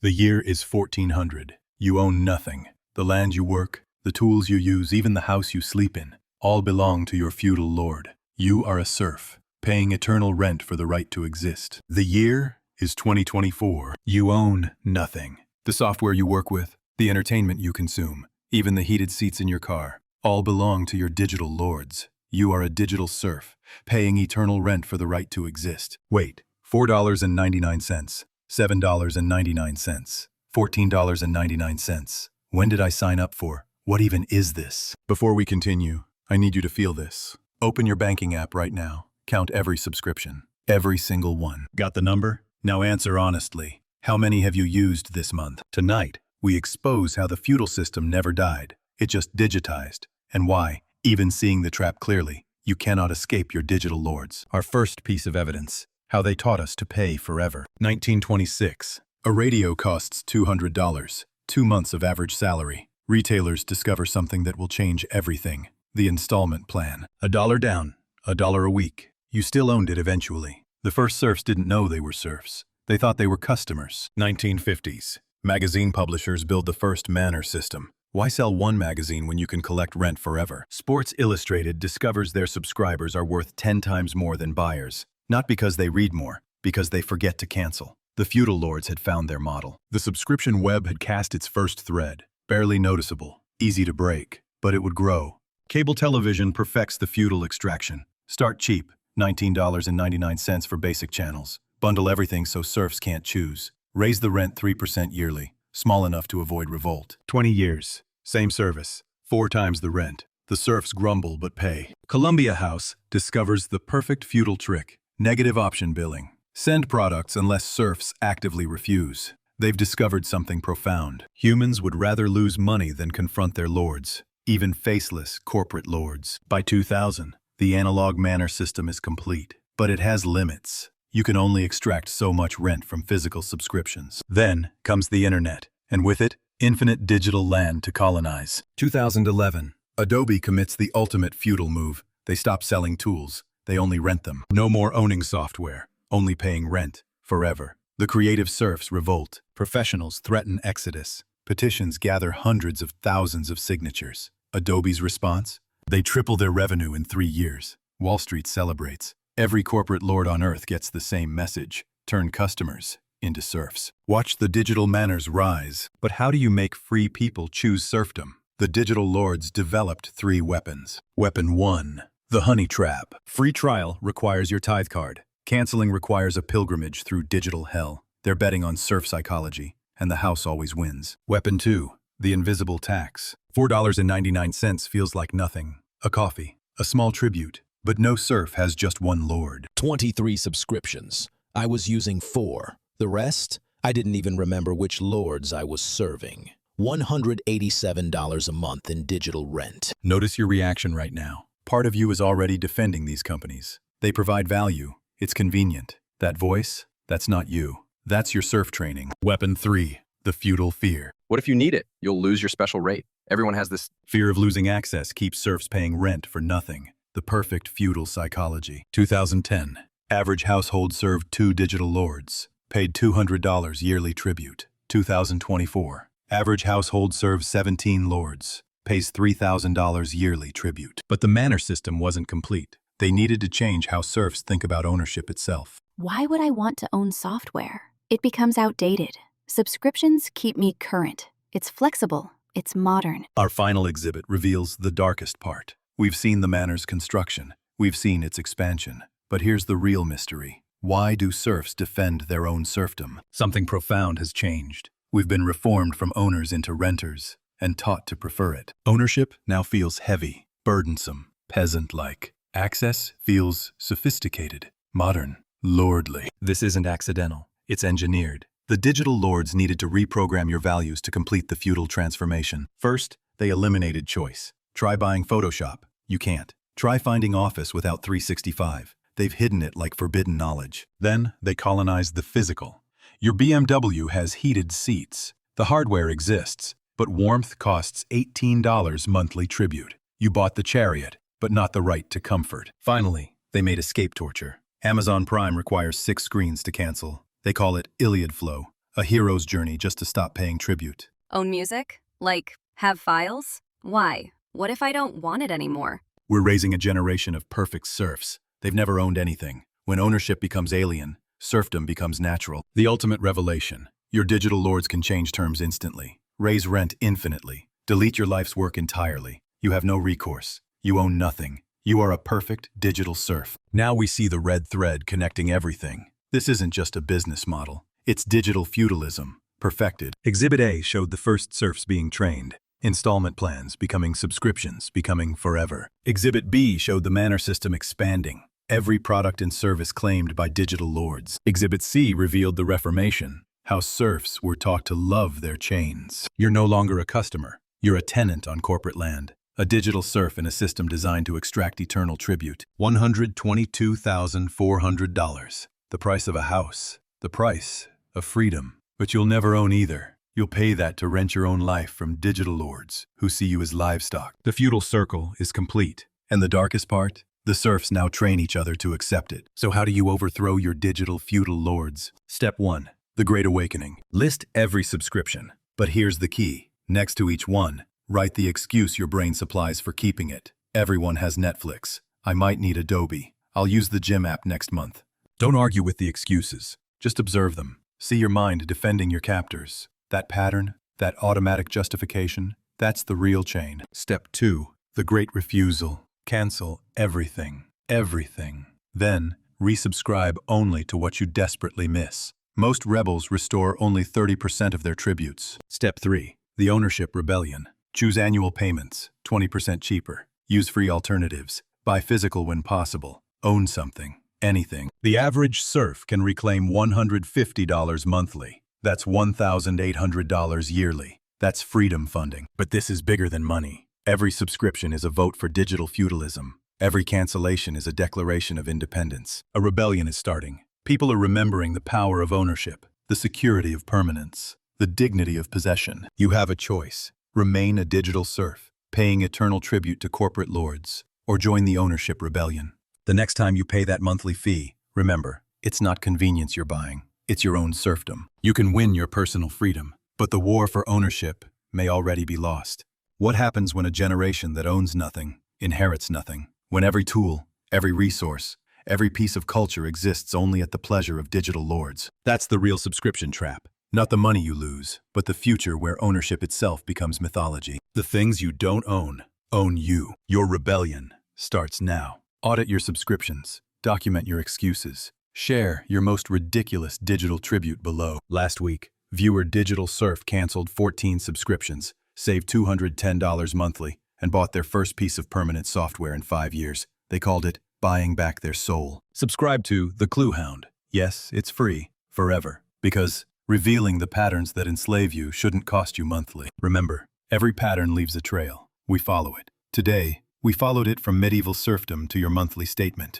The year is 1400. You own nothing. The land you work, the tools you use, even the house you sleep in, all belong to your feudal lord. You are a serf, paying eternal rent for the right to exist. The year is 2024. You own nothing. The software you work with, the entertainment you consume, even the heated seats in your car, all belong to your digital lords. You are a digital serf, paying eternal rent for the right to exist. Wait, $4.99, $7.99, $14.99. When did I sign up for? What even is this? Before we continue, I need you to feel this. Open your banking app right now. Count every subscription. Every single one. Got the number? Now answer honestly. How many have you used this month? Tonight, we expose how the feudal system never died. It just digitized. And why, even seeing the trap clearly, you cannot escape your digital lords. Our first piece of evidence. How they taught us to pay forever. 1926. A radio costs $200. 2 months of average salary. Retailers discover something that will change everything. The installment plan. $1 down, $1 a week. You still owned it eventually. The first serfs didn't know they were serfs. They thought they were customers. 1950s. Magazine publishers build the first Manor system. Why sell one magazine when you can collect rent forever? Sports Illustrated discovers their subscribers are worth 10 times more than buyers. Not because they read more, because they forget to cancel. The feudal lords had found their model. The subscription web had cast its first thread. Barely noticeable, easy to break, but it would grow. Cable television perfects the feudal extraction. Start cheap, $19.99 for basic channels. Bundle everything so serfs can't choose. Raise the rent 3% yearly, small enough to avoid revolt. 20 years, same service, 4 times the rent. The serfs grumble but pay. Columbia House discovers the perfect feudal trick. Negative option billing. Send products unless serfs actively refuse. They've discovered something profound. Humans would rather lose money than confront their lords, even faceless corporate lords. By 2000, the analog manor system is complete, but it has limits. You can only extract so much rent from physical subscriptions. Then comes the internet, and with it, infinite digital land to colonize. 2011, Adobe commits the ultimate feudal move. They stop selling tools. They only rent them. No more owning software, only paying rent, forever. The creative serfs revolt. Professionals threaten exodus. Petitions gather hundreds of thousands of signatures. Adobe's response? They triple their revenue in 3 years. Wall Street celebrates. Every corporate lord on earth gets the same message. Turn customers into serfs. Watch the digital manors rise. But how do you make free people choose serfdom? The digital lords developed 3 weapons. Weapon 1. The honey trap. Free trial requires your tithe card. Canceling requires a pilgrimage through digital hell. They're betting on serf psychology, and the house always wins. Weapon 2. The invisible tax. $4.99 feels like nothing. A coffee, a small tribute. But no serf has just one lord. 23 subscriptions. I was using 4. The rest, I didn't even remember which lords I was serving. $187 a month in digital rent. Notice your reaction right now. Part of you is already defending these companies. They provide value. It's convenient. That voice, that's not you. That's your serf training. Weapon 3. The feudal fear. What if you need it? You'll lose your special rate. Everyone has this. Fear of losing access keeps serfs paying rent for nothing. The perfect feudal psychology. 2010. Average household served 2 digital lords. Paid $200 yearly tribute. 2024. Average household serves 17 lords. Pays $3,000 yearly tribute. But the manor system wasn't complete. They needed to change how serfs think about ownership itself. Why would I want to own software? It becomes outdated. Subscriptions keep me current. It's flexible. It's modern. Our final exhibit reveals the darkest part. We've seen the manor's construction. We've seen its expansion. But here's the real mystery. Why do serfs defend their own serfdom? Something profound has changed. We've been reformed from owners into renters and taught to prefer it. Ownership now feels heavy, burdensome, peasant-like. Access feels sophisticated, modern, lordly. This isn't accidental. It's engineered. The digital lords needed to reprogram your values to complete the feudal transformation. First, they eliminated choice. Try buying Photoshop. You can't. Try finding Office without 365. They've hidden it like forbidden knowledge. Then, they colonized the physical. Your BMW has heated seats. The hardware exists, but warmth costs $18 monthly tribute. You bought the chariot, but not the right to comfort. Finally, they made escape torture. Amazon Prime requires 6 screens to cancel. They call it Iliad Flow, A hero's journey just to stop paying tribute. Own music? Like, have files? Why? What if I don't want it anymore? We're raising a generation of perfect serfs. They've never owned anything. When ownership becomes alien, serfdom becomes natural. The ultimate revelation. Your digital lords can change terms instantly, raise rent infinitely, delete your life's work entirely. You have no recourse. You own nothing. You are a perfect digital serf. Now we see the red thread connecting everything. This isn't just a business model. It's digital feudalism, perfected. Exhibit A showed the first serfs being trained. Installment plans becoming subscriptions, becoming forever. Exhibit B showed the manor system expanding. Every product and service claimed by digital lords. Exhibit C revealed the Reformation, how serfs were taught to love their chains. You're no longer a customer. You're a tenant on corporate land. A digital serf in a system designed to extract eternal tribute. $122,400. The price of a house. The price of freedom. But you'll never own either. You'll pay that to rent your own life from digital lords who see you as livestock. The feudal circle is complete. And the darkest part? The serfs now train each other to accept it. So how do you overthrow your digital feudal lords? Step 1. The Great Awakening. List every subscription. But here's the key. Next to each one, write the excuse your brain supplies for keeping it. Everyone has Netflix. I might need Adobe. I'll use the gym app next month. Don't argue with the excuses. Just observe them. See your mind defending your captors. That pattern, that automatic justification, that's the real chain. Step 2. The Great Refusal. Cancel everything. Everything. Then, resubscribe only to what you desperately miss. Most rebels restore only 30% of their tributes. Step 3. The Ownership Rebellion. Choose annual payments, 20% cheaper. Use free alternatives. Buy physical when possible. Own something. Anything. The average serf can reclaim $150 monthly. That's $1,800 yearly. That's freedom funding. But this is bigger than money. Every subscription is a vote for digital feudalism. Every cancellation is a declaration of independence. A rebellion is starting. People are remembering the power of ownership, the security of permanence, the dignity of possession. You have a choice. Remain a digital serf, paying eternal tribute to corporate lords, or join the ownership rebellion. The next time you pay that monthly fee, remember, it's not convenience you're buying. It's your own serfdom. You can win your personal freedom, but the war for ownership may already be lost. What happens when a generation that owns nothing inherits nothing? When every tool, every resource, every piece of culture exists only at the pleasure of digital lords? That's the real subscription trap. Not the money you lose, but the future where ownership itself becomes mythology. The things you don't own you. Your rebellion starts now. Audit your subscriptions. Document your excuses. Share your most ridiculous digital tribute below. Last week, viewer Digital Serf canceled 14 subscriptions, saved $210 monthly, and bought their first piece of permanent software in 5 years. They called it buying back their soul. Subscribe to the Clue Hound. Yes, it's free, forever, because revealing the patterns that enslave you shouldn't cost you monthly. Remember, every pattern leaves a trail. We follow it. Today, we followed it from medieval serfdom to your monthly statement.